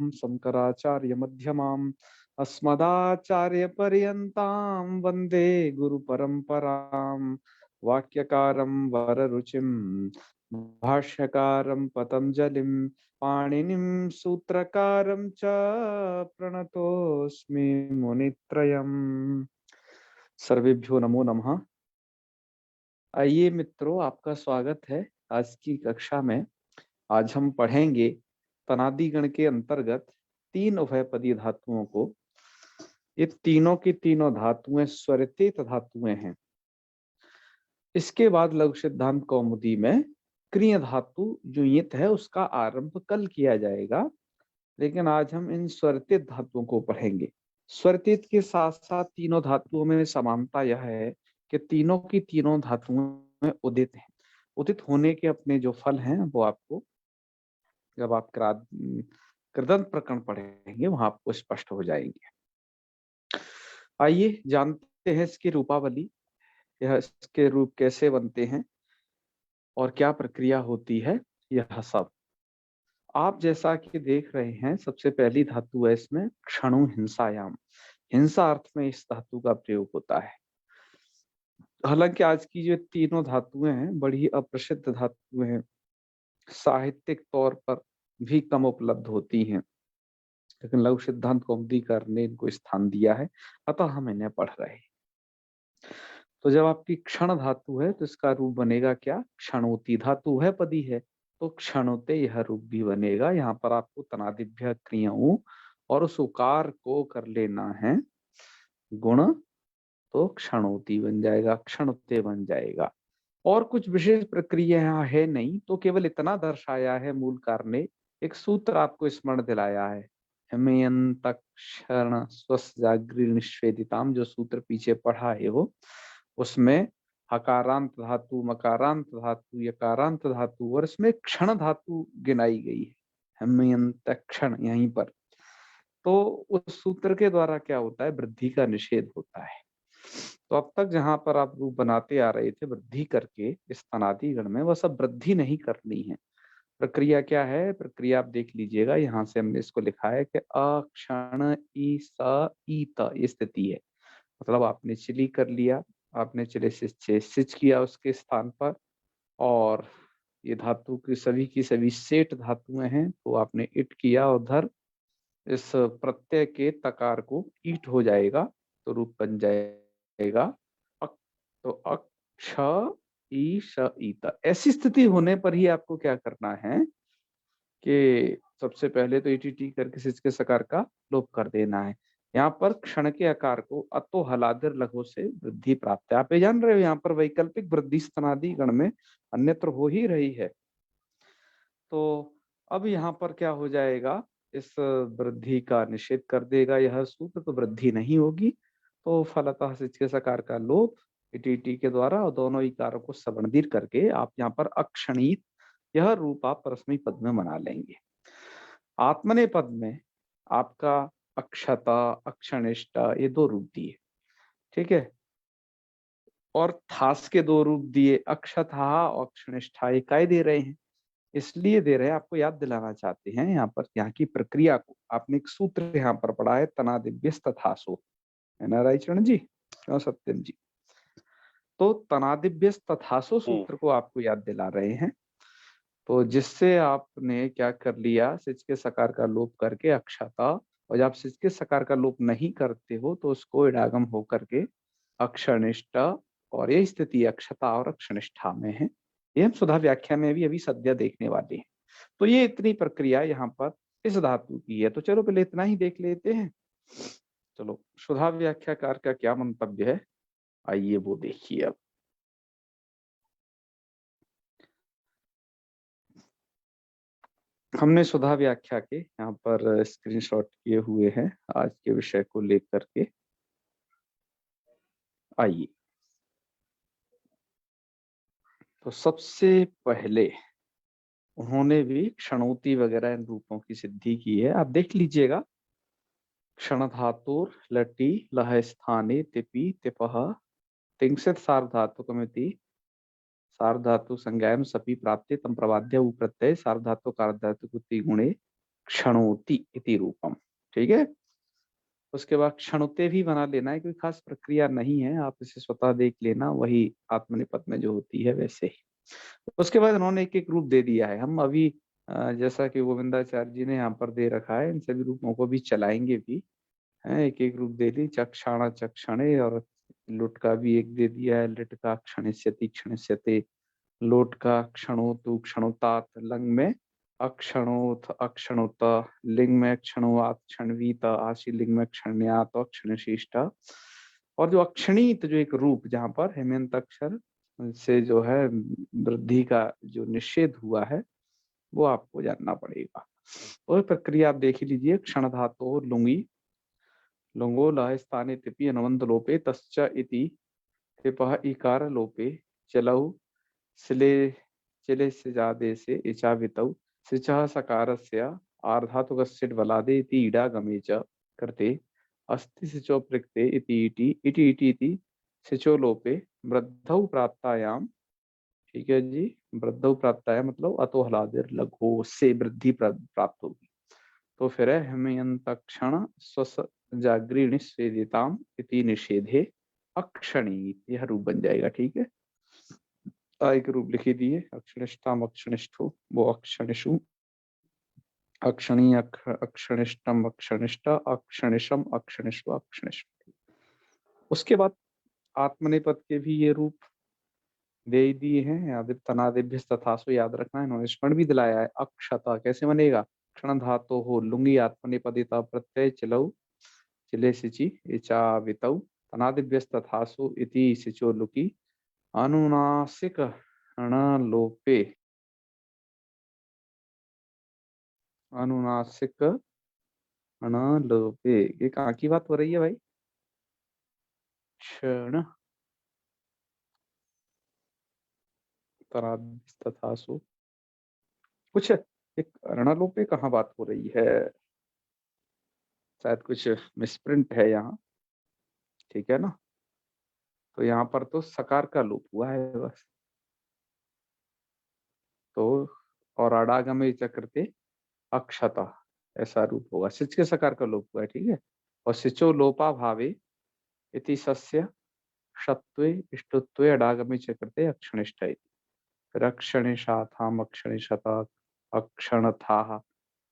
शंकराचार्य मध्यमाम् अस्मदाचार्य पर्यन्तां वंदे गुरु परंपरां। वाक्यकारं वररुचिं भाष्यकारं पतंजलिं पाणिनिं सूत्रकारं च प्रणतोऽस्मि मुनित्रयम्। सर्वेभ्यो नमो नमः। आइए मित्रों, आपका स्वागत है आज की कक्षा में। आज हम पढ़ेंगे तनादि गण के अंतर्गत तीन उभयपदी धातुओं को। ये तीनों की तीनों धातुएं स्वरित धातुएं हैं। इसके बाद लघु सिद्धांत कौमुदी में क्रिय धातु जो यित है उसका आरंभ कल किया जाएगा, लेकिन आज हम इन स्वरित धातुओं को पढ़ेंगे। स्वरित के साथ साथ तीनों धातुओं में समानता यह है कि तीनों की तीनों धातुएं उदित हैं। उदित होने के अपने जो फल हैं वो आपको जब आप कृदंत प्रकरण पढ़ेंगे वहां आपको स्पष्ट हो जाएंगे। आइए जानते हैं इसकी रूपावली, यह इसके रूप कैसे बनते हैं और क्या प्रक्रिया होती है। यह सब आप जैसा कि देख रहे हैं, सबसे पहली धातु है इसमें क्षणु हिंसायाम। हिंसा अर्थ में इस धातु का प्रयोग होता है। हालांकि आज की जो तीनों धातुएं हैं बड़ी अप्रसिद्ध धातुएं हैं, साहित्यिक तौर पर भी कम उपलब्ध होती हैं, लेकिन लघु सिद्धांत कौमुदीकार ने इनको स्थान दिया है, अतः हम इन्हें पढ़ रहे हैं। तो जब आपकी क्षण धातु है तो इसका रूप बनेगा क्या? क्षणोति। धातु है पदी है तो क्षणोते यह रूप भी बनेगा। यहाँ पर आपको तनादिभ्य क्रियाओं और उस उकार को कर लेना है गुण, तो क्षणोति बन जाएगा, क्षणोते बन जाएगा। और कुछ विशेष प्रक्रिया यहाँ है नहीं, तो केवल इतना दर्शाया है मूलकार ने, एक सूत्र आपको स्मरण दिलाया है, हेमयंत क्षण स्वजागृ निषेदिताम। जो सूत्र पीछे पढ़ा है वो, उसमें हकारांत धातु, मकारांत धातु, यकारांत धातु और इसमें क्षण धातु गिनाई गई है, हेमयंत क्षण। यहीं पर तो उस सूत्र के द्वारा क्या होता है, वृद्धि का निषेध होता है। तो अब तक जहां पर आप रूप बनाते आ रहे थे वृद्धि करके इस तनादि गण में, वह सब वृद्धि नहीं करनी है। प्रक्रिया क्या है? प्रक्रिया आप देख लीजिएगा, यहाँ से हमने इसको लिखा है कि अक्षण ई स ई त, ये स्थिति है। मतलब आपने चिली कर लिया, आपने चिले से सिच किया उसके स्थान पर, और ये धातु की सभी सेठ धातुएं हैं तो आपने इट किया और उधर इस प्रत्यय के तकार को ईट हो जाएगा तो रूप बन जाएगा अक। तो अक्ष ई श ईता। ऐसी स्थिति होने पर ही आपको क्या करना है कि सबसे पहले तो ईटी करके सिच के सकार का लोप कर देना है। यहाँ पर क्षण के आकार को अतो हलादिर लघु से वृद्धि प्राप्त है। आप ये जान रहे हो यहाँ पर वैकल्पिक वृद्धि स्तनादि गण में अन्यत्र हो ही रही है। तो अब यहाँ पर क्या हो जाएगा, इस वृद्धि का निषेध कर देगा यह सूत्र, तो वृद्धि नहीं होगी। तो फलतः सिच के सकार का लोप टी के द्वारा और दोनों इकारों को सवर्णदीर्घ करके आप यहाँ पर अक्षणित यह रूप आप परस्मै पद में बना लेंगे। आत्मने पद में आपका अक्षता, अक्षनिष्ठा, ये दो रूप दिए, ठीक है। और थास के दो रूप दिए, अक्षथा और अक्षनिष्ठा, ये काय दे रहे हैं? इसलिए दे रहे हैं, आपको याद दिलाना चाहते हैं यहाँ पर यहाँ की प्रक्रिया को। आपने एक सूत्र यहाँ पर पढ़ा है, तनादिभ्यस् तथासो, है ना रायचरण जी, क्यों सत्यम जी? तो तनादिभ्यस् तथासो सूत्र को आपको याद दिला रहे हैं। तो जिससे आपने क्या कर लिया, सिच के सकार का लोप करके अक्षता, और जब सिच के सकार का लोप नहीं करते हो तो उसको इडागम हो करके अक्षनिष्ठ, और ये स्थिति अक्षता और अक्षनिष्ठा में है। ये हम सुधा व्याख्या में भी अभी सद्य देखने वाले हैं। तो ये इतनी प्रक्रिया यहाँ पर इस धातु की है। तो चलो पहले इतना ही देख लेते हैं। चलो सुधा व्याख्याकार का क्या मंतव्य है, आइए वो देखिए। अब हमने सुधा व्याख्या के यहाँ पर स्क्रीनशॉट किए हुए हैं आज के विषय को लेकर के। आइए, तो सबसे पहले उन्होंने भी क्षणोति वगैरह इन रूपों की सिद्धि की है, आप देख लीजिएगा। क्षण धातुर लटी लह स्थाने तिपि तिपह तिंसित सार्वधातुकमिति सार्वधातु संज्ञायाम सपि प्राप्ते तम प्रवाद्य प्रत्यय सार्वधातु कारधातु गुणे क्षणोति इति रूपम। ठीक है, उसके बाद क्षणुते भी बना लेना है, कोई खास प्रक्रिया नहीं है, आप इसे स्वतः देख लेना, वही आत्मनेपद में जो होती है वैसे ही। उसके बाद उन्होंने एक एक रूप दे दिया है। हम अभी जैसा कि गोविंदाचार्य जी ने यहाँ पर दे रखा है, इन सभी रूपों को भी चलाएंगे भी है। एक एक रूप दे दी, चक्षाणा चक्षणे, और लुट का भी एक दे दिया है, लिट का क्षणिष्यति क्षणिष्यते, लोट का क्षणोतु क्षणोतात, लंग में अक्षणोथ अक्षणोत, लिंग में क्षणोआत क्षणवीत, आशी लिंग में क्षण्यात और क्षणशिष्ट। और जो अक्षणीत जो एक रूप जहाँ पर हेमंत अक्षर से जो है वृद्धि का जो निषेध हुआ है वो आपको जानना पड़ेगा। और प्रक्रिया आप देख ही लीजिए। क्षण धातु लुंगी, लुंगो लह स्थाने तिपि अनुबंध लोपे तश्च इति तिपः इकार लोपे चलऊ सिले चिले से जादे से इचा वितौ सिचः सकारस्य आर्धातुकस्य बलादे इति ईडा गमे च कृते अस्ति सिचो प्रकृते इति इति सिचो लोपे वृद्धौ प्राप्तायाम। ठीक है जी, वृद्धौ प्राप्तायाम मतलब अतो हलादिर लघु से वृद्धि प्राप्त होगी। तो फिर है हेमयंतक्षण स्वस जागृणी स्वेदिताम इति निषेधे अक्षणी, यह रूप बन जाएगा। ठीक है, एक रूप लिखी दिए, अक्षनिष्ठाम अक्षनिष्ठो वो अक्षनिषु, अक्षणी अक्षनिष्ठम अक्षनिष्ठ, अक्षनिशम अक्षनिष्व अक्षनिष्ठ। उसके बाद आत्मनेपद के भी ये रूप दे ही दिए हैं। आदित्य तनादिभ्य तथासु याद रखना है, इन्होंने स्मरण भी दिलाया है। अक्षता कैसे बनेगा? क्षण धातो हो लुंगी आत्मनेपदिता प्रत्यय चिलऊ चिले सिचि इचा वितौ तनादिभ्य तथासु इति सिचो लुकी अनुनासिक लोपे अनुनासिक लोपे, ये कहाँ की बात हो रही है भाई? क्षण तथासु कुछ एक रणलोपे कहाँ बात हो रही है? शायद कुछ मिसप्रिंट है यहाँ। ठीक है ना, तो यहाँ पर तो सकार का लोप हुआ है बस। तो और अडागमे चक्रते अक्षता ऐसा रूप होगा, सिच के सकार का लोप हुआ है। ठीक है, और सिचो लोपा भावे इति सस्य षत्वे इष्टत्वे अडागमे चक्रते अक्षनिष्ठ रक्षणिशाथाम अक्षणिशता अक्षण था,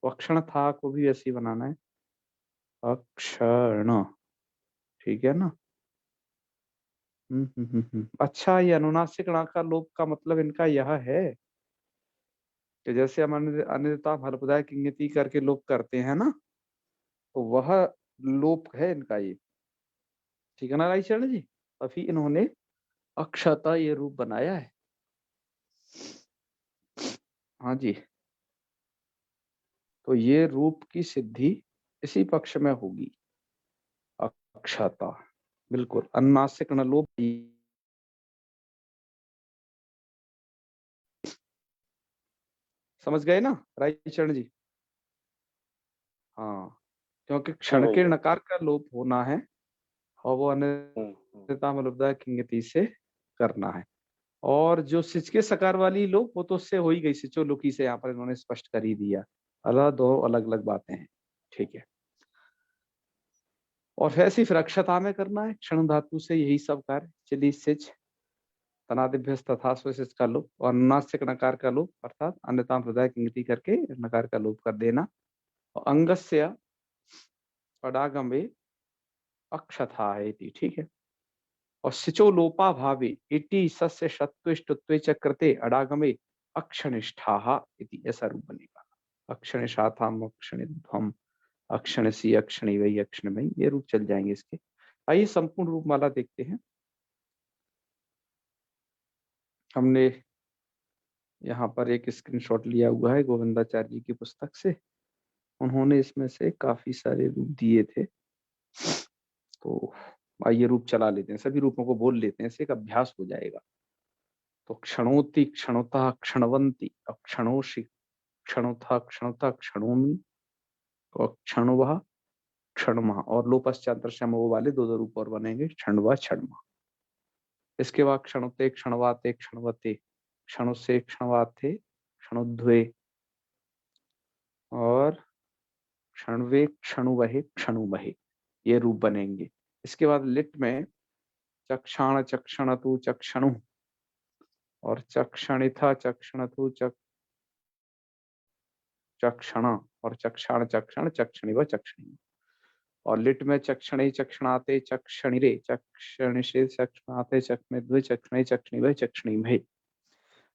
अक्षण था को भी ऐसे ही बनाना है, अक्षण। ठीक है ना। अच्छा, ये अनुनासिक ण का लोप का मतलब इनका यह है कि जैसे हम अनिता फलपदाय किंगति करके लोप करते हैं ना, तो वह लोप है इनका ये। ठीक है ना राइचरण जी, अभी इन्होंने अक्षता ये रूप बनाया है। हाँ जी, तो ये रूप की सिद्धि इसी पक्ष में होगी, अक्षता। बिल्कुल, अनुनासिक ण लोप। समझ गए ना राइचरण जी? हाँ, क्योंकि क्षण के नकार का लोप होना है और वो अन्यथा मलुब्धा किंगति से करना है। और जो सिच के सकार वाली लोप, वो तो उससे हो ही गई, सिचो लुकी से, यहाँ पर इन्होंने स्पष्ट कर ही दिया। दो अलग अलग बातें हैं। ठीक है, और वैसे फिर अक्षता में करना है, क्षण धातु से यही सब कार्य। चलिए, सिच तनादिभ्य तथा सिच का लोप और नास्तिक नकार का लोप, अर्थात अन्यता हृदय किंगति करके नकार का लोप कर देना। और अंगस्य अडागमे अक्षथा है। ठीक है, और सिचो लोपा भावे इति सस्य शत्वष्टत्वे च कृते अडागमे अक्षनिष्ठा इति, ऐसा रूप बनेगा। अक्षनिशाथाम अक्षणिध्वम अक्षणसी अक्षणी वही अक्षण में, ये रूप चल जाएंगे इसके। आइए संपूर्ण रूप माला देखते हैं। हमने यहाँ पर एक स्क्रीनशॉट लिया हुआ है गोविंदाचार्य जी की पुस्तक से, उन्होंने इसमें से काफी सारे रूप दिए थे। तो आइए रूप चला लेते हैं, सभी रूपों को बोल लेते हैं, इससे एक अभ्यास हो जाएगा। तो क्षणोति क्षणोता क्षणवंती अक्षणोषि क्षणोथा क्षणोता क्षणोमी क्षणवः क्षणमा, और लोपश्चांतर वो वाले दो दो रूप और बनेंगे, क्षणवा क्षणमा। इसके बाद क्षणोते क्षणवाते क्षणवते क्षणों से क्षणवाते क्षणोध्वे और क्षणवे, क्षणुवहे, क्षणुमहे, ये रूप बनेंगे। इसके बाद लिट में चक्षाण, चक्षणतु, चक्षणु, और चक्षणिथा, चक्षणतु, चक्षण, और चक्षाण, चक्षण, चक्षणिव, चक्षणी, और लिट में चक्षणे, चक्षणाते, चक्षणिरे, चक्षणिषे, चक्षणाते, चक्षणिद्वे, चक्षणे, चक्षणिवे, चक्षणीमहे।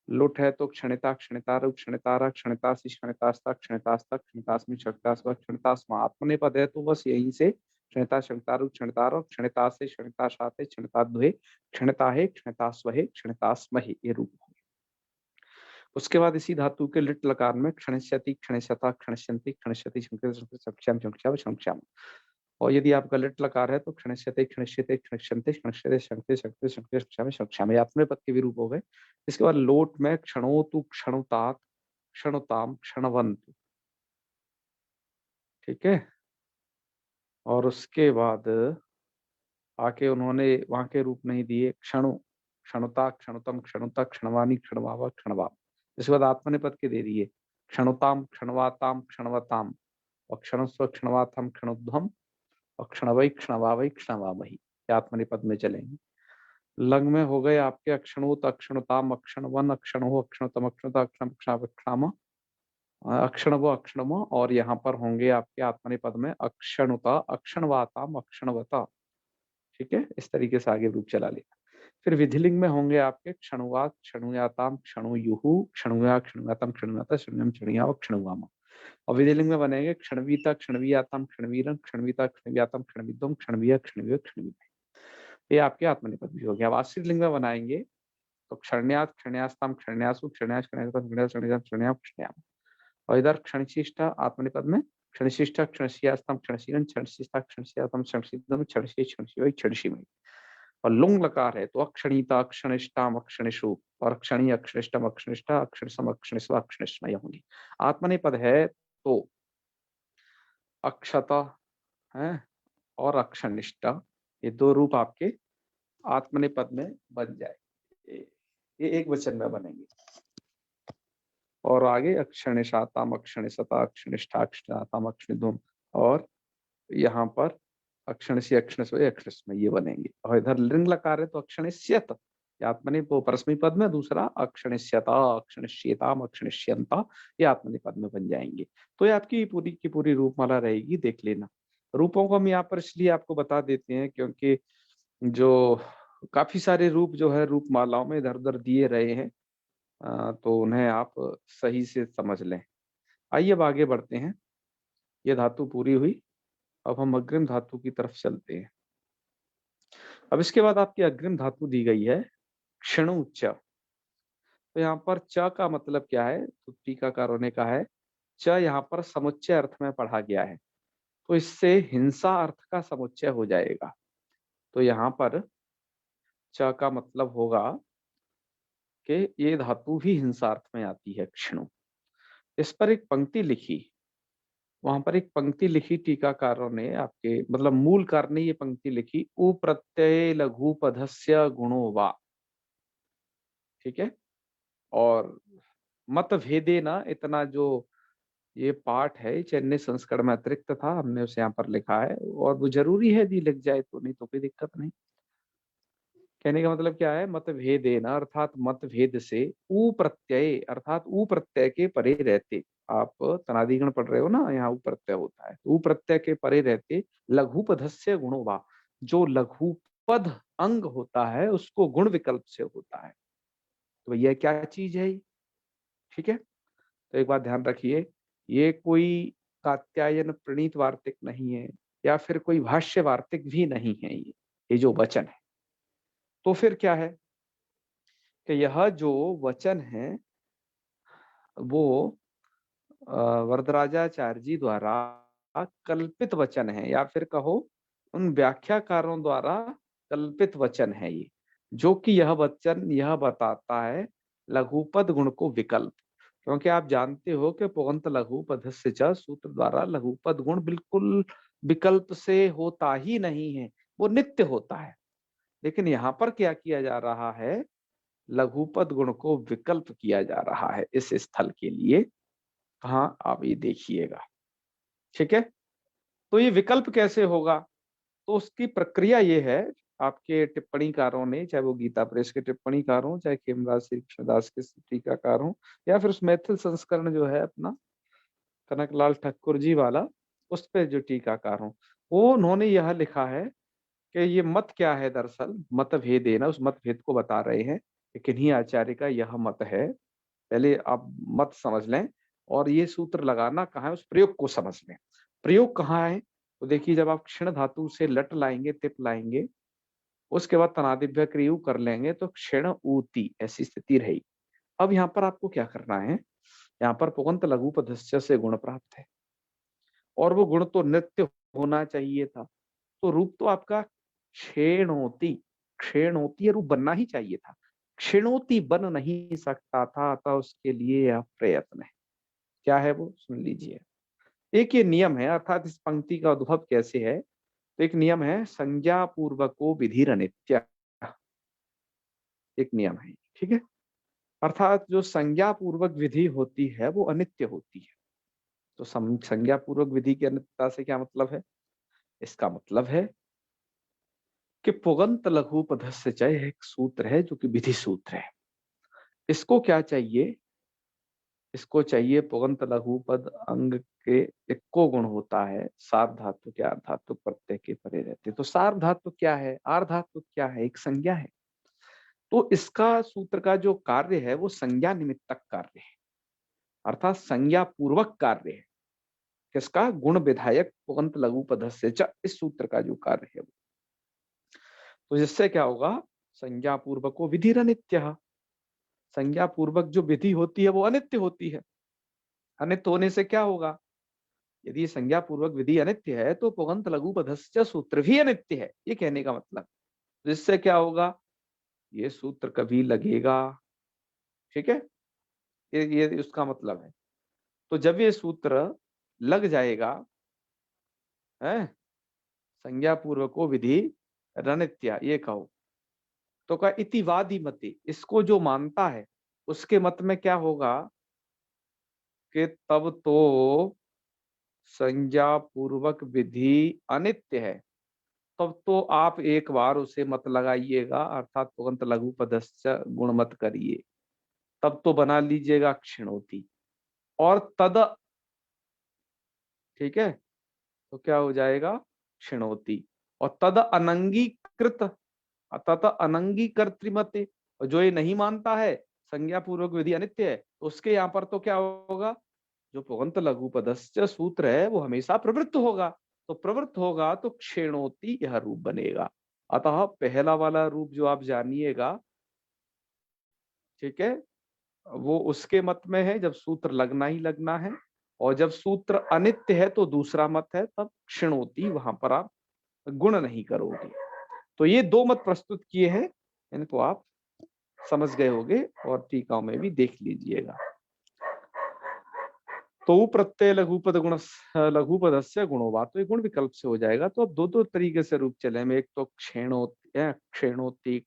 लुट है तो क्षणिता, क्षणितारु, क्षणितारा, क्षणितासी, क्षणितास्ता, क्षणितास्ता, क्षणितास्मि, क्षणितास्वा, क्षणितास्मा। आत्मनेपद है तो बस यहीं से क्षणिता, क्षणितारु, क्षणितारो, क्षणितासे, क्षणिताशाते, क्षणिताद्वे, क्षणिताहे, क्षणितास्वहे, क्षणितास्महे, ये रूप होंगे। उसके बाद इसी धातु के लिट लकार में क्षणिष्यति, क्षणिष्यता, क्षणिष्यन्ति, क्षणिष्यति, क्षणिष्यम, क्षणिष्याम। और यदि आपका लिट लकार है तो क्षणिष्यते, क्षणिष्यते, क्षणिष्यन्ते, क्षणिष्यते, क्षणते, क्षणते, क्षणते, क्षणिष्यामि, क्षणिष्यामि, आत्मनेपद के भी रूप हो गए। इसके बाद लोट में क्षणोतु, क्षणुतात, क्षणुताम, क्षणवंतु, ठीक है। और उसके बाद आके उन्होंने वहां के रूप नहीं दिए, क्षणु, क्षणुता, क्षणुतम, क्षणुता, क्षणवानी, क्षणवावा, क्षणवाम। इसके बाद आत्मनेपद के दे दिए, क्षणुताम, क्षणवाताम, क्षणवताम, और क्षणस्व, क्षणवाथम, क्षणुध्वम, और क्षणवई, क्षणवावई, क्षणवामही, आत्मनेपद में चलेंगे। लंग में हो गए आपके अक्षणुत, अक्षणुताम, अक्षणवन, अक्षणो, अक्षणुतम, अक्षणुता, अक्षण, क्षाम, अक्षणव, अक्षणम, और यहाँ पर होंगे आपके आत्मनेपद में अक्षणुता, अक्षणवाताम, अक्षणवता, ठीक है। इस तरीके से आगे रूप चला लिया। फिर विधिलिंग में होंगे आपके क्षणुवात, क्षणुयाताम, क्षणुयुहु, क्षणुया, क्षणुयातम, क्षणुयाता, क्षणुयम, क्षणुयाव, क्षणुवाम। और विधिलिंग में बनेंगे क्षणवीता, क्षणवीयातम, क्षणवीरम, क्षणवीता, क्षणव्यातम, क्षणविद्वम, क्षणवीय, क्षणवीय, क्षणवीय। ये आपके आत्मनेपद भी हो गया। अब आश्रित लिंग में बनाएंगे तो क्षण्यात, क्षण्यास्ताम, क्षण्यासु, क्षण्यास, क्षण्यातम, क्षण्यास, क्षण्याम, क्षण्याम, क्षण्याम। और इधर क्षणशिष्टा आत्मनेपद में क्षणशिष्टा, क्षणशियास्तम, क्षणशीलन, क्षणशिष्टा, क्षणशियातम, क्षणशीलम, क्षणशी, क्षणशिवै, क्षणशिमै। और लुंग लकार है तो अक्षणिता, अक्षणिष्टाम, अक्षणिषु, और अक्षणी, अक्षणिष्टम, अक्षणिष्ठा, अक्षणसम, अक्षणिस्वा, अक्षणिष्मय होंगी। आत्मनेपद है तो अक्षता है और अक्षनिष्ठा, ये दो रूप आपके आत्मनेपद में बन जाए, ये एक वचन में बनेंगे। और आगे अक्षणिशाताम, अक्षणिसता, अक्षनिष्ठा, अक्षणाताम, अक्षणिधूम, और यहाँ पर अक्षणसी, अक्षणस्वय, अक्षणस्मय, ये बनेंगे। और इधर लिंग लकार है तो अक्षणिष्यत, आत्मनेपद परस्मै पद में, दूसरा अक्षणिष्यता, अक्षणिष्यताम, अक्षणिष्यंता, ये आत्मनेपद में बन जाएंगे। तो ये आपकी पूरी की पूरी रूपमाला रहेगी, देख लेना। रूपों को हम यहाँ पर इसलिए आपको बता देते हैं क्योंकि जो काफी सारे रूप जो है रूपमालाओं में इधर उधर दिए रहे हैं, तो उन्हें आप सही से समझ लें। आइए अब आगे बढ़ते हैं। ये धातु पूरी हुई, अब हम अग्रिम धातु की तरफ चलते हैं। अब इसके बाद आपकी अग्रिम धातु दी गई है क्षणु च। तो यहाँ पर च का मतलब क्या है, तो टीकाकारों ने कहा है च यहाँ पर समुच्चय अर्थ में पढ़ा गया है, तो इससे हिंसा अर्थ का समुच्चय हो जाएगा। तो यहाँ पर च का मतलब होगा कि ये धातु भी हिंसा अर्थ में आती है, क्षणु। इस पर एक पंक्ति लिखी, वहां पर एक पंक्ति लिखी टीकाकारों ने, आपके मतलब मूलकार ने ये पंक्ति लिखी, उ प्रत्यय लघु पधस्य गुणो वा, ठीक है। और मत भेदे ना, इतना जो ये पाठ है ये चेन्नई संस्करण में अतिरिक्त था, हमने उसे यहाँ पर लिखा है, और वो जरूरी है यदि लिख जाए तो, नहीं तो कोई दिक्कत नहीं। कहने का मतलब क्या है, मत भेदेना अर्थात मत भेद से, उ प्रत्यय अर्थात उ प्रत्यय के परे रहते, आप तनादिगण पढ़ रहे हो ना, यहाँ उ प्रत्यय होता है, उ प्रत्यय के परे रहते लघुपधस्य गुणोवा, जो लघुपद अंग होता है उसको गुण विकल्प से होता है। तो यह क्या चीज है, ठीक है। तो एक बात ध्यान रखिए, ये कोई कात्यायन प्रणीत वार्तिक नहीं है, या फिर कोई भाष्य वार्तिक भी नहीं है, ये जो वचन है। तो फिर क्या है कि यह जो वचन है वो वरदराजाचार्य जी द्वारा कल्पित वचन है, या फिर कहो उन व्याख्याकारों द्वारा कल्पित वचन है ये, जो कि यह वचन यह बताता है लघुपद गुण को विकल्प। क्योंकि आप जानते हो कि पुगंत लघुपधस्य च सूत्र द्वारा लघुपद गुण बिल्कुल विकल्प से होता ही नहीं है, वो नित्य होता है। लेकिन यहाँ पर क्या किया जा रहा है, लघुपद गुण को विकल्प किया जा रहा है इस स्थल के लिए। हाँ, आप ये देखिएगा, ठीक है। तो ये विकल्प कैसे होगा? तो उसकी प्रक्रिया ये है, आपके टिप्पणीकारों ने, चाहे वो गीता प्रेस के टिप्पणीकार हों, चाहे खेमराज श्री कृष्णदास के टीकाकार हों, या फिर उस मैथिल संस्करण जो है अपना कनकलाल ठाकुर जी वाला, उस पे जो टीकाकार हों, वो उन्होंने यह लिखा है कि ये मत क्या है, दरअसल मतभेद है ना, उस मतभेद को बता रहे हैं कि किन्हीं आचार्य का यह मत है। पहले आप मत समझ लें, और ये सूत्र लगाना कहाँ है, उस प्रयोग को समझ लें। प्रयोग कहाँ है? तो देखिए, जब आप क्षण धातु से लट लाएंगे, तिप लाएंगे, उसके बाद तनादिभ्य क्रियु कर लेंगे, तो क्षण ऊती ऐसी स्थिति रही। अब यहाँ पर आपको क्या करना है, यहाँ पर पुगंत लघु पदस्य से गुण प्राप्त है, और वो गुण तो नित्य होना चाहिए था। तो रूप तो आपका क्षेणोति, क्षेणोति रूप बनना ही चाहिए था, क्षिणोति बन नहीं सकता था, अतः उसके लिए यह प्रयत्न है। क्या है वो, सुन लीजिए। एक ये नियम है, अर्थात इस पंक्ति का उद्भव कैसे है, तो एक नियम है, संज्ञा पूर्वको विधिर अनित्य, एक नियम है, ठीक है। अर्थात जो संज्ञा पूर्वक विधि होती है वो अनित्य होती है। तो संज्ञा पूर्वक विधि की अनित्यता से क्या मतलब है? इसका मतलब है कि पुगंत लघु पदस्य चय एक सूत्र है जो कि विधि सूत्र है। इसको क्या चाहिए? इसको चाहिए पुगंत लघु पद अंग के इक्को गुण होता है, सार धातु के आर्ध धातु प्रत्यय के परे रहते। तो सार धातु क्या है, आर्ध धातु क्या है? एक संज्ञा है। तो इसका सूत्र का जो कार्य है वो संज्ञा निमित्तक कार्य है, अर्थात संज्ञा पूर्वक कार्य है। किसका? गुण विधायक पुगंत लघु पदस्य च, इस सूत्र का जो कार्य है वो। तो जिससे क्या होगा, संज्ञा पूर्वको विधि अनित्य, संज्ञा पूर्वक जो विधि होती है वो अनित्य होती है। अनित्य होने से क्या होगा? यदि संज्ञा पूर्वक विधि अनित्य है तो पुगंत लघु पदस्य सूत्र भी अनित्य है, ये कहने का मतलब। जिससे क्या होगा, ये सूत्र कभी लगेगा, ठीक है, ये उसका मतलब है। तो जब ये सूत्र लग जाएगा है, संज्ञा पूर्वको विधि अनित्य, ये कहो, तो का इतिवादी मति, इसको जो मानता है उसके मत में क्या होगा कि तब तो संज्ञा पूर्वक विधि अनित्य है। तब तो आप एक बार उसे मत लगाइएगा, अर्थात तुरंत लघु पदस्य गुण मत करिए, तब तो बना लीजिएगा क्षिणोति और तद, ठीक है, तो क्या हो जाएगा, क्षिणोति और तद अनंगीकृत, तत अनंगीकर्तृमते। और जो ये नहीं मानता है संज्ञा पूर्वक विधि अनित्य है, तो उसके यहाँ पर तो क्या होगा, जो पुगंत लघु पदस्य सूत्र है वो हमेशा प्रवृत्त होगा। तो प्रवृत्त होगा तो क्षीणोति यह रूप बनेगा। अतः पहला वाला रूप जो आप जानिएगा, ठीक है, वो उसके मत में है जब सूत्र लगना ही लगना है, और जब सूत्र अनित्य है तो दूसरा मत है, तब क्षीणोति, वहां पर आप गुण नहीं करोगे। तो ये दो मत प्रस्तुत किए हैं, इनको आप समझ गए होंगे और टीकाओं में भी देख लीजिएगा। तो प्रत्यय लघुपद गुण, लघुपदस्य गुणोवा, तो ये गुण विकल्प से हो जाएगा। तो अब दो दो तरीके से रूप चले में, एक तो क्षेणोति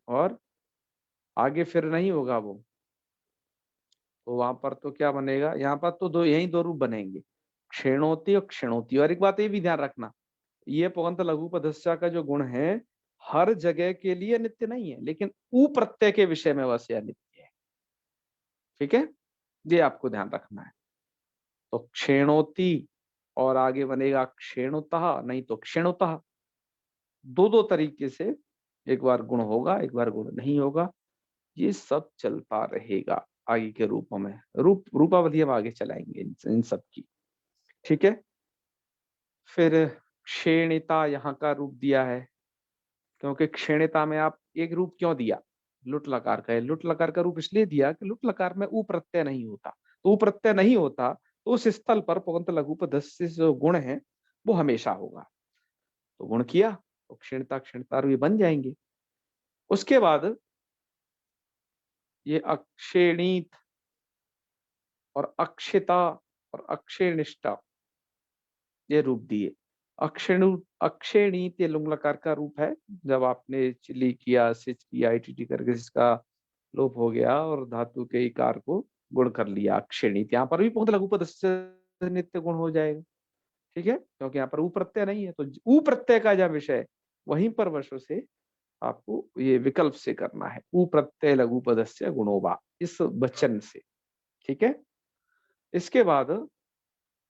और आगे फिर नहीं होगा वो, तो वहां पर तो क्या बनेगा, यहाँ पर तो दो, यही दो रूप बनेंगे, क्षेणोति और क्षिणोति। और एक बात ये भी ध्यान रखना, ये पुगंत लघुपदस्य का जो गुण है हर जगह के लिए नित्य नहीं है, लेकिन उ प्रत्यय के विषय में वैसे नित्य है, ठीक है, ये आपको ध्यान रखना है। तो क्षेणोति और आगे बनेगा क्षेणुतः, नहीं तो क्षिणुतः। दो दो तरीके से, एक बार गुण होगा एक बार गुण नहीं होगा, ये सब चलता रहेगा आगे के रूपों में। रूपावधि हम आगे चलाएंगे इन सब की, ठीक है। फिर क्षेणिता यहाँ का रूप दिया है, क्योंकि क्षेणिता में आप एक रूप क्यों दिया, लुट लकार का है। लुट लकार का रूप इसलिए दिया कि लुट लकार में ऊ प्रत्यय नहीं होता, तो ऊ प्रत्यय नहीं होता तो उस स्थल पर पुगंत लघुपदस्य जो गुण है वो हमेशा होगा। तो गुण किया तो क्षीणता क्षीणतार भी बन जाएंगे। उसके बाद ये अक्षेणीत और अक्षिता और अक्षेणिष्टा ये रूप दिए। अक्षेणीत ये लुंग लकार का रूप है, जब आपने चिली किया, सिच किया, ITT करके जिसका लोप हो गया और धातु के इकार को गुण कर लिया, अक्षेणीत। यहाँ पर भी पुगंत लघुपदस्य नित्य गुण हो जाएगा। ठीक है, क्योंकि यहाँ पर ऊ प्रत्यय नहीं है, तो ऊ प्रत्यय का जब विषय वहीं पर वर्षों से आपको ये विकल्प से करना है, ऊ प्रत्यय लघु पदस्य गुणोबा, इस वचन से। ठीक है, इसके बाद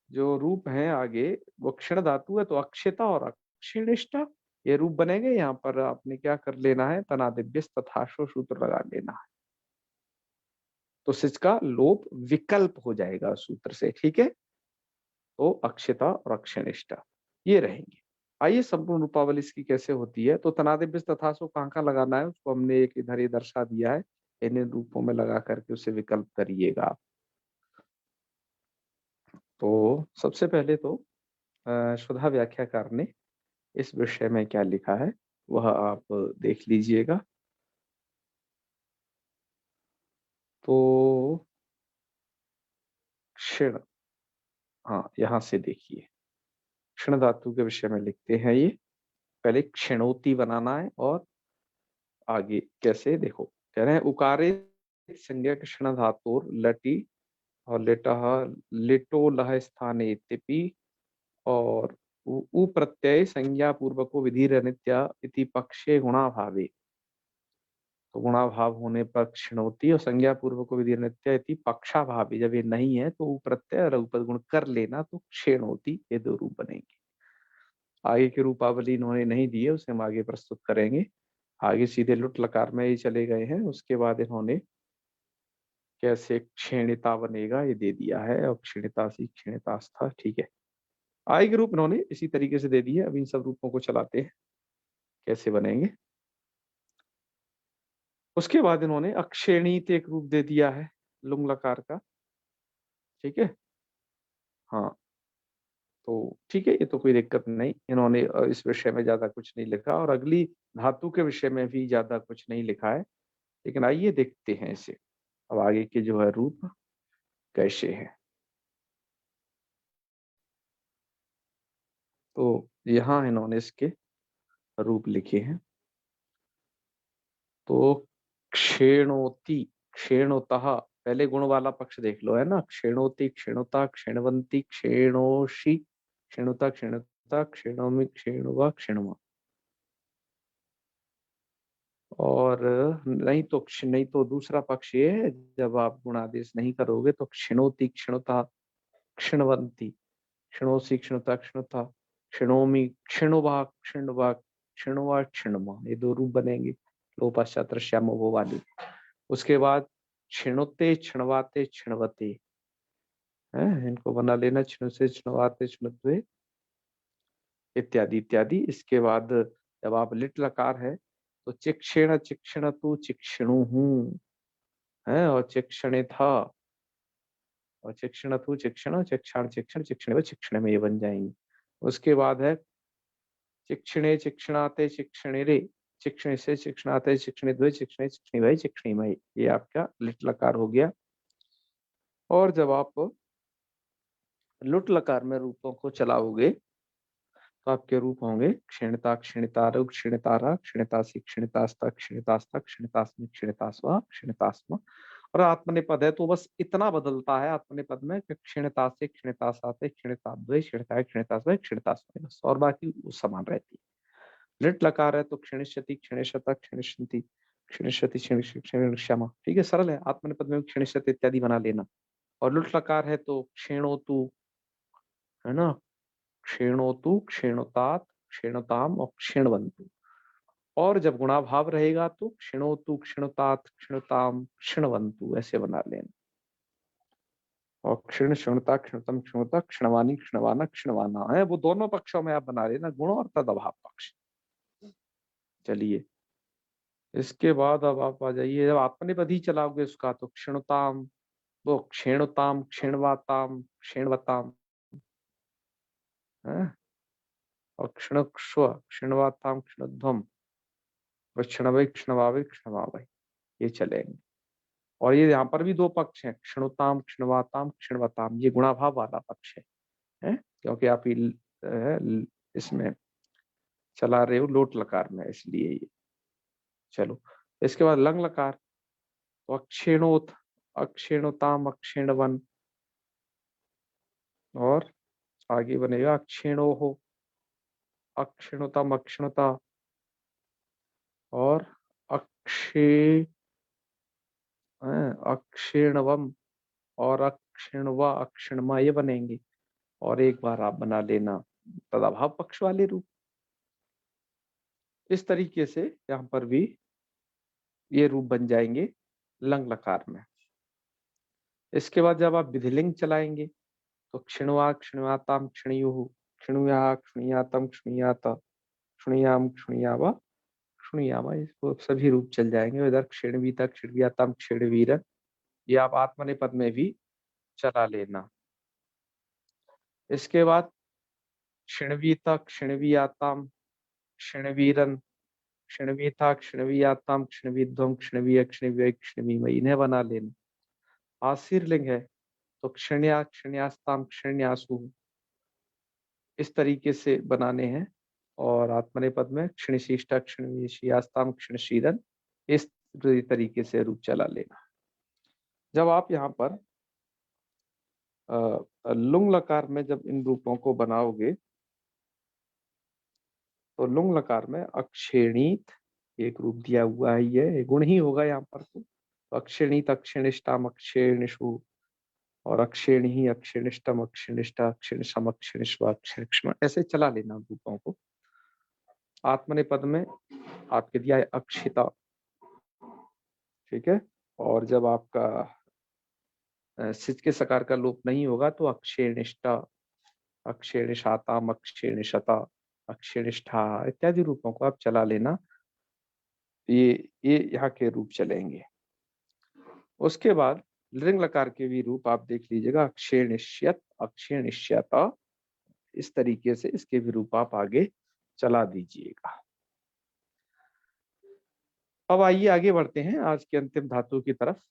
जो रूप है आगे वो क्षण धातु है, तो अक्षिता और अक्षिणिष्ठा ये रूप बनेंगे। यहाँ पर आपने क्या कर लेना है, तनादिभ्यस् तथाशो सूत्र लगा लेना है, तो सिच का लोप विकल्प हो जाएगा सूत्र से। ठीक है, तो अक्षिता और अक्षिणिष्ठा ये रहेंगे। आइए संपूर्ण रूपावली इसकी कैसे होती है, तो तनादिभ्यस् तथाशो कहाँ कहाँ लगाना है उसको हमने एक इधर ही दर्शा दिया है, इन रूपों में लगा करके उसे विकल्प करिएगा आप। तो सबसे पहले तो सुधा व्याख्याकार ने इस विषय में क्या लिखा है वह आप देख लीजिएगा। तो क्षण, हाँ यहाँ से देखिए, क्षण धातु के विषय में लिखते हैं ये, पहले क्षणोति बनाना है और आगे कैसे देखो, कह रहे हैं उकारे संज्ञक क्षण धातुर लटी और लेटह लिटो लह स्थाने इत्यपि, और उ प्रत्यय संज्ञा पूर्वको विधिर अनित्या इति पक्षे गुणा भावे, तो गुणा भाव होने पर क्षणोती और संज्ञा पूर्वक को विधि नित्य इति पक्षा भावी, जब ये नहीं है तो प्रत्यय रघुपद गुण कर लेना तो क्षीणोती, ये दो रूप बनेंगे। आगे की रूपावली इन्होंने नहीं दी है, उसे हम आगे प्रस्तुत करेंगे। आगे सीधे लुट लकार में ही चले गए हैं, उसके बाद इन्होंने कैसे क्षीणिता बनेगा ये दे दिया है, और क्षीणिता सी क्षीणितास्था। ठीक है, आगे के रूप इन्होंने इसी तरीके से दे दिए। अब इन सब रूपों को चलाते हैं कैसे बनेंगे। उसके बाद इन्होंने अक्षेणीत एक रूप दे दिया है लुंग लकार का। ठीक है, हाँ, तो ठीक है, ये तो कोई दिक्कत नहीं, इन्होंने इस विषय में ज्यादा कुछ नहीं लिखा, और अगली धातु के विषय में भी ज्यादा कुछ नहीं लिखा है। लेकिन आइए देखते हैं इसे, अब आगे के जो है रूप कैसे हैं। तो यहाँ इन्होंने इसके रूप लिखे हैं। तो क्षेणोति, क्षेणोतः, पहले गुण वाला पक्ष देख लो, है ना, क्षेणोति क्षेणुता क्षेणवंती क्षेणोषि क्षेणुता क्षेणुता क्षेणोमि क्षेणुवा क्षेणुमा। और नहीं तो दूसरा पक्ष ये है, जब आप गुणादेश नहीं करोगे तो क्षिणोति क्षिणुता क्षिणवंती क्षिणोसी क्षिणुता क्षिणुता क्षिणोमी क्षिणुवा क्षिणुवा क्षिणुवा क्षिणुमा, ये दो रूप बनेंगे लोपाश्चात श्यामो वो वाली। उसके बाद क्षिणुते क्षिणवाते क्षिणवते, है, इनको बना लेना, क्षिणु से क्षिणवाते क्षिणुत्वे इत्यादि इत्यादि। इसके बाद जब आप लिट लकार है तो चिक्षेण चिक्षण तू चिक्षणु हूँ, है, और चिक्षणे था, और चिक्षण तू चिक्षण चिक्षाण चिक्षण चिक्षण व चिक्षण में ये बन जाएंगे। उसके बाद है चिक्षणे चिक्षणाते चिक्षणे रे चिक्षण से चिक्षणाते चिक्षणे द्वे चिक्षणे चिक्षणी भाई चिक्षणी मई, ये आपका लिट लकार हो गया। और जब आप लुट लकार में रूपों को चलाओगे तो आपके रूप होंगे क्षीणता क्षीणतारु क्षीणतारा क्षीणतासी क्षीणतास्ता क्षीणतास्ता क्षीणतास्मि क्षीणतास्वा क्षीणतास्म। और आत्मनेपद है तो बस इतना बदलता है आत्मनेपद में कि क्षीणता से क्षीणतासाते क्षीणताद्वय क्षीणताय क्षीणतास्वय क्षीणतास्मय, बस, और बाकी वो समान रहती है। लिट लकार है तो क्षीणिष्यति क्षीणिष्यता क्षीणिष्यन्ति क्षीणिष्यति क्षीणिष्यमा। ठीक है, सरल है, आत्मनेपद में क्षीणिष्यति इत्यादि बना लेना। और लुट लकार है तो क्षीणोतु, है ना, क्षीणोतु क्षीणुतात क्षीणुताम और क्षीणवंतु। और जब गुणाभाव रहेगा तो क्षिणोतु क्षिणुतात क्षिणुताम क्षिणवंतु, ऐसे बना लेना। और क्षीण क्षीणता क्षीणतम क्षीणता क्षणवानी क्षणवाना क्षणवाना, है, वो दोनों पक्षों में आप बना लेना, गुण और तदभाव पक्ष। चलिए, इसके बाद अब आप आ जाइए, जब आत्मनेपदी चलाओगे उसका तो क्षीणुताम, वो क्षीणुताम क्षीणवाताम क्षीणवताम, है, और क्षणक्ष्व क्षीणवाताम क्षणध्वम क्षणवै क्षणवावे क्षणवावै, ये चलेंगे। और ये यहाँ पर भी दो पक्ष हैं, क्षणुताम क्षणवाताम क्षणवताम, ये गुणाभाव वाला पक्ष है, क्योंकि आप इसमें चला रहे हो लोट लकार में, इसलिए ये। चलो, इसके बाद लंग लकार, तो अक्षेणोत अक्षेणुताम अक्षेणवन और आगे बनेगा अक्षिणो हो, अक्षिणुतम अक्षिणुता, और अक्षे अक्षिणवम और अक्षिणवा अक्षिणमा, ये बनेंगे। और एक बार आप बना लेना तदाभाव पक्ष वाले रूप। इस तरीके से यहाँ पर भी ये रूप बन जाएंगे लंग लकार में। इसके बाद जब आप विधिलिंग चलाएंगे तो क्षिणवा क्षिणवाताम क्षिणयुः, क्षिणुया क्षिणुयातम क्षिणुयात, क्षिणुयाम क्षिणुयावा क्षिणुयामा, इसको सभी रूप चल जाएंगे। इधर क्षिणवीता क्षिणव्याताम क्षिणवीरन, ये आप आत्मनेपद में भी चला लेना। इसके बाद क्षिणवीता क्षिणवीयाताम क्षिणवीरन, क्षिणवीता क्षिणवीयाताम क्षिणवीध्वम क्षिणवीय क्षिणव्य क्षिणवीमयी, इन्हें बना लेना। आशीर्लिंग है तो क्षिण्या क्षिण्यास्ताम क्षिण्यासु, इस तरीके से बनाने हैं। और आत्मनेपद में क्षिणशिष्टा क्षिणशियास्ताम क्षिणशीरन, इस तरीके से रूप चला लेना। जब आप यहाँ पर लुंग लकार में जब इन रूपों को बनाओगे तो लुंग लकार में अक्षेणीत एक रूप दिया हुआ है, ये गुण ही होगा यहाँ पर। तो अक्षेणीत अक्षेणिष्टाम अक्षेणिषु, और अक्षेणी अक्षेणिष्टम अक्षेणिष्टा अक्षेणिषम अक्षेणिष्वा अक्षेणिष्मा, ऐसे चला लेना रूपों को। आत्मनेपद में आपके दिया है अक्षिता, ठीक है। और जब आपका सिच के सकार का लोप नहीं होगा तो अक्षेणिष्टा अक्षेणिशाताम अक्षेणिशता अक्षेणिष्ठा इत्यादि रूपों को आप चला लेना। ये यहाँ के रूप चलेंगे। उसके बाद लिंग लकार के भी रूप आप देख लीजिएगा, अक्षेणिष्यत अक्षेणिष्यता, इस तरीके से इसके भी रूप आप आगे चला दीजिएगा। अब आइए आगे बढ़ते हैं आज के अंतिम धातु की तरफ।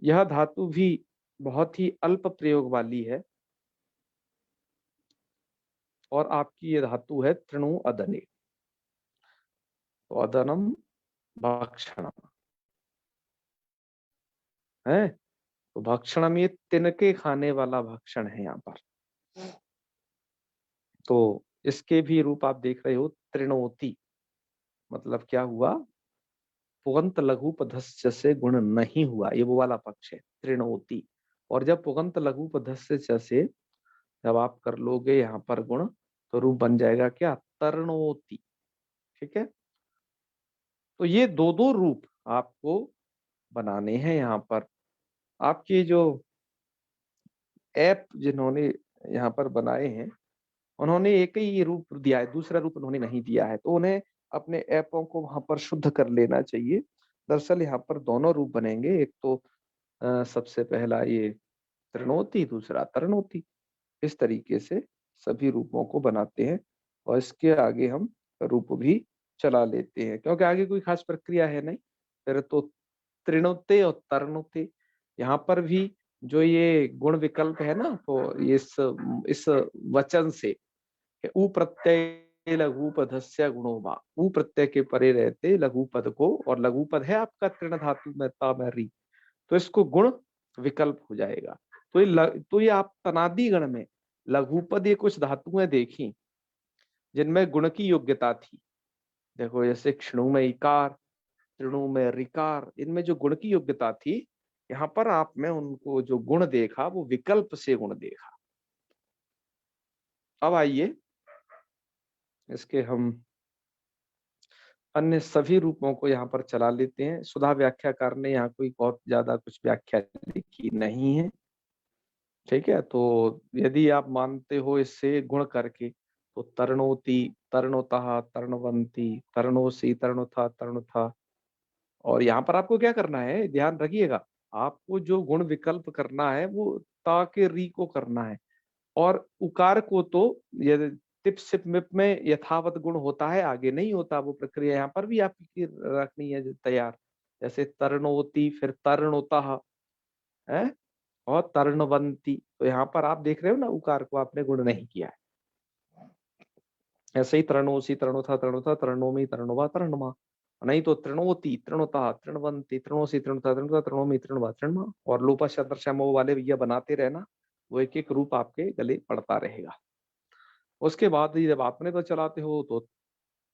यह धातु भी बहुत ही अल्प प्रयोग वाली है और आपकी ये धातु है तृणु अदने। तो अदनम भक्षणम है, तो भक्षणम ये तिनके खाने वाला भक्षण है यहाँ पर। तो इसके भी रूप आप देख रहे हो, त्रिणोति, मतलब क्या हुआ, पुगंत लघु पधस्य से गुण नहीं हुआ, ये वो वाला पक्ष है त्रिणोति। और जब पुगंत लघु पधस्य से जब आप कर लोगे यहाँ पर गुण, तो रूप बन जाएगा क्या, तरणोति, ठीक है। तो ये दो दो रूप आपको बनाने हैं यहाँ पर। आपके जो ऐप जिन्होंने यहाँ पर बनाए हैं, उन्होंने एक ही रूप दिया है, दूसरा रूप उन्होंने नहीं दिया है, तो उन्हें अपने ऐपों को वहां पर शुद्ध कर लेना चाहिए। दरअसल यहाँ पर दोनों रूप बनेंगे, एक तो सबसे पहला ये त्रिणोति, दूसरा तरणोति। इस तरीके से सभी रूपों को बनाते हैं और इसके आगे हम रूप भी चला लेते हैं, क्योंकि आगे कोई खास प्रक्रिया है नहीं। फिर तो त्रिणोते और तरणोते, यहाँ पर भी जो ये गुण विकल्प है ना, तो इस वचन से उ प्रत्यय लघु पदस्य गुणो वा, उ प्रत्यय के परे रहते लघु पद को, और लघु पद है आपका तृण धातु में ता में री, तो इसको गुण विकल्प हो जाएगा। तो ये आप तनादि गण में लघुपद ये कुछ धातुएं देखी जिनमें गुण की योग्यता थी। देखो जैसे क्षणु में इकार, तृणु में रिकार, इनमें जो गुण की योग्यता थी, यहाँ पर आपने उनको जो गुण देखा वो विकल्प से गुण देखा। अब आइए इसके हम अन्य सभी रूपों को यहाँ पर चला लेते हैं। सुधा व्याख्याकार ने यहाँ कोई बहुत ज्यादा कुछ व्याख्या लिखी नहीं है, ठीक है। तो यदि आप मानते हो इससे गुण करके, तो तरणोति तरणोतः तरणवंती तरणोसी तरणोथा तरणोथा। और यहाँ पर आपको क्या करना है, ध्यान रखिएगा, आपको जो गुण विकल्प करना है वो ता के री को करना है, और उकार को तो यदि टिप सिप मिप में यथावत गुण होता है, आगे नहीं होता। वो प्रक्रिया यहाँ पर भी आपकी रखनी है तैयार। जैसे तरणोति, फिर तरणोतः है, और तरणवंती, तो यहाँ पर आप देख रहे हो ना, उकार को आपने गुण नहीं किया है। ऐसे ही तरणोसी तरणोथा तरणोथा तरणोमी तरणोवा तरणमा, नहीं तो तृणोति तृणोता तृणवंती तृणोसी तृणोथा तृणोथा तृणोमी तृणवा तृणमा। और लोपा शब्द वाले भैया बनाते रहना, वो एक एक रूप आपके गले पड़ता रहेगा। उसके बाद ही जब आत्मनेपद चलाते हो तो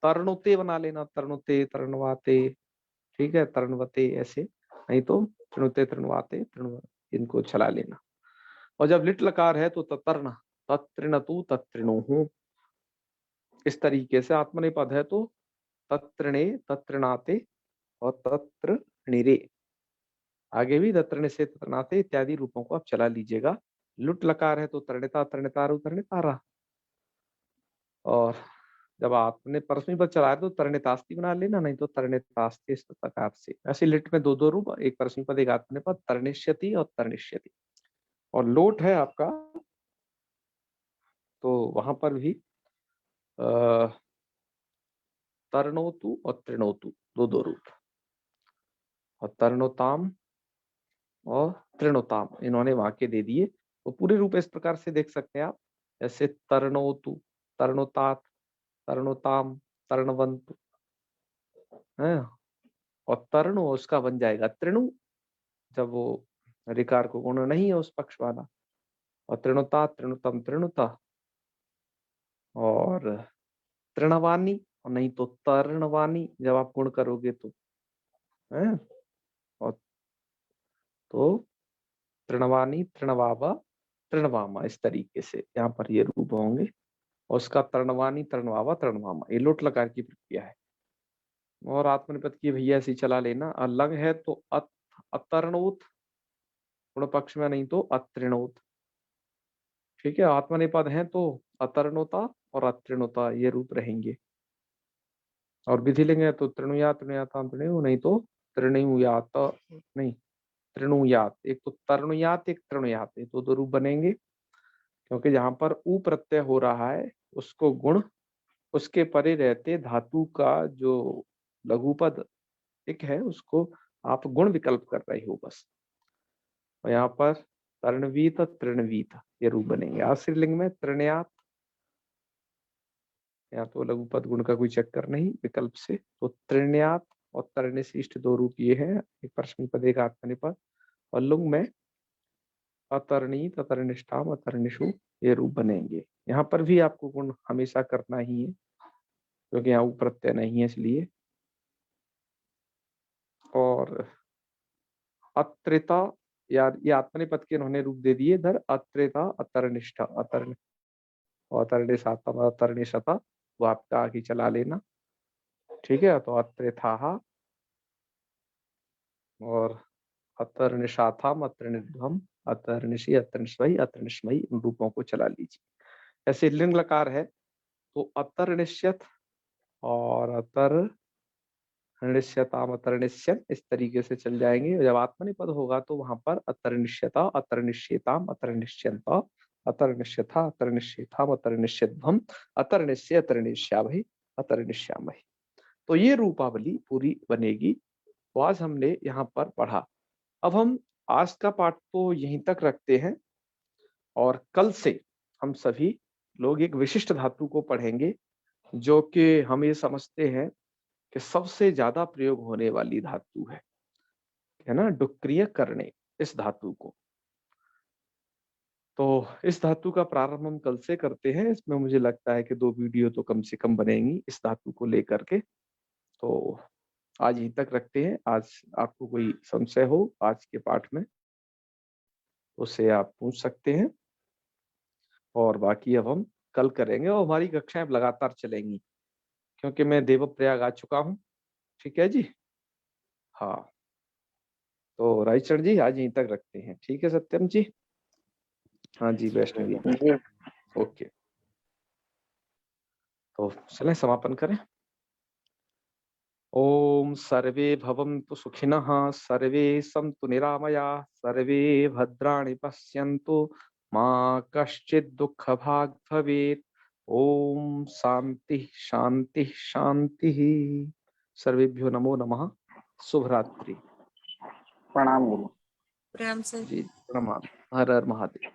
तरणुते बना लेना, तरणुते, तरणवाते, ठीक है, तरणवते ऐसे, नहीं तो तृणुते, तृणवाते, तृण, इनको चला लेना। और जब लिट लकार है तो ततर्ण, तत्रिणतु, तत्रिणुहु, इस तरीके से। आत्मनेपद है तो तत्रिणे, तत्रिणाते और तत्रणिरे, आगे भी तत्रिणे से तत्रणाते इत्यादि रूपों को आप चला लीजिएगा। लुट लकार है तो तरणिता, तरणितारु, तरणितारा। और जब आपने परस्मै पद चलाया तो तरणितास्ति बना लेना, नहीं तो तरणितास्ति इस प्रकार से। ऐसे लिट में दो दो रूप, एक परस्मै पद एक आत्मनेपद पद, तरणिष्यति और तरणिष्यति। और लोट है आपका तो वहां पर भी तरणोतु और तृणोतु, दो दो रूप। और तरणोताम और तृणोताम इन्होंने वाक्य दे दिए। तो पूरे रूप इस प्रकार से देख सकते हैं आप, जैसे तरणोतु, तरणोतात, तरणोताम, तरणवंतु है। और तरणु उसका बन जाएगा तृणु, जब वो ऋकार को गुण नहीं है उस पक्ष वाला। और तृणुता, तृणुतम, तृणुता, और तृणवानी, और नहीं तो तरणवानी जब आप गुण करोगे तो है। और तो तृणवानी, तृणवावा, तृणवामा, इस तरीके से यहाँ पर ये रूप होंगे। और उसका तृणवानी, तृणवावा, तृणवामा, ये लोट लकार की प्रक्रिया है। और आत्मनिपद की भैया ऐसी चला लेना। अलग है तो अतरणोत गुण पक्ष में, नहीं तो अतृणोत, ठीक है। आत्मनिपद है तो अतरणोता और अतृणोता ये रूप रहेंगे। और विधिलिंग है तो तृणुया, तृणुयाता, तृणु, नहीं तो तृणुयात, नहीं तृणुयात। एक तो तरणुयात, एक तृणुयात, ये दो दो रूप बनेंगे। क्योंकि जहां पर उ प्रत्यय हो रहा है उसको गुण, उसके परे रहते धातु का जो लघुपद एक है उसको आप गुण विकल्प कर रहे हो बस। और यहाँ पर तरणवीत, तृणवीत ये रूप बनेंगे। आश्रलिंग में तृणयात, या तो लघुपद गुण का कोई चक्कर नहीं विकल्प से, तो तृणयात और तरणिशिष्ट दो रूप ये है, एक परस्मैपद एक आत्मनेपद। और लुंग में अतरणीत, अतरणिष्ठाम, अतरणिषु ये रूप बनेंगे। यहाँ पर भी आपको गुण हमेशा करना ही है क्योंकि यहाँ प्रत्यय नहीं है इसलिए। और अत्रेता, यार ये आत्मनेपद के इन्होंने रूप दे दिए इधर, अत्रेता, अतरनिष्ठा, अतरण और अतरणिशातम, अतरणिशता, वो आपका आगे चला लेना, ठीक है। तो अत्रेथा और अतरणिशाथाम, अतरणिध्वम, अतरणिषि, अतरणिष्वई, अतरणिष्मयी, इन रूपों को चला लीजिए। ऐसे लिंग लकार है तो अतरणिष्यत और अतरणिष्यताम, अतरणिष्यन, इस तरीके से चल जाएंगे। जब आत्मनेपद होगा तो वहां पर अतरणिष्यता, अतरणिष्यताम, अतरणिष्यंता, अतरणिष्यथा, अतरणिष्यथाम, अतरणिष्यध्वम, अतरणिष्य, अतरणिष्याभि, अतरणिष्यामहि। तो ये रूपावली पूरी बनेगी। तो आज हमने यहाँ पर पढ़ा। अब हम आज का पाठ तो यहीं तक रखते हैं और कल से हम सभी लोग एक विशिष्ट धातु को पढ़ेंगे जो कि हम ये समझते हैं कि सबसे ज्यादा प्रयोग होने वाली धातु है ना, डुक्रिय करने, इस धातु को। तो इस धातु का प्रारंभ हम कल से करते हैं। इसमें मुझे लगता है कि 2 वीडियो तो कम से कम बनेंगी इस धातु को लेकर के। तो आज यहीं तक रखते हैं। आज आपको कोई संशय हो आज के पाठ में उसे आप पूछ सकते हैं, और बाकी अब हम कल करेंगे। और हमारी कक्षाएं लगातार चलेंगी क्योंकि मैं देवप्रयाग आ चुका हूँ, ठीक है जी। हाँ, तो रायचरण जी आज यहीं तक रखते हैं, ठीक है सत्यम जी। हाँ जी वैष्णवी, ओके। तो चलें समापन करें। ओम सर्वे भवन्तु सुखिनः, सर्वे सन्तु निरामयाः, सर्वे भद्राणि पश्यन्तु, मा कश्चित् दुःखभाग् भवेत्। ओम शांति शांति शांति। सर्वेभ्यो नमो नमः। शुभ रात्रि। प्रणाम गुरु। प्रेम से जी प्रणाम। हर हर महादेव।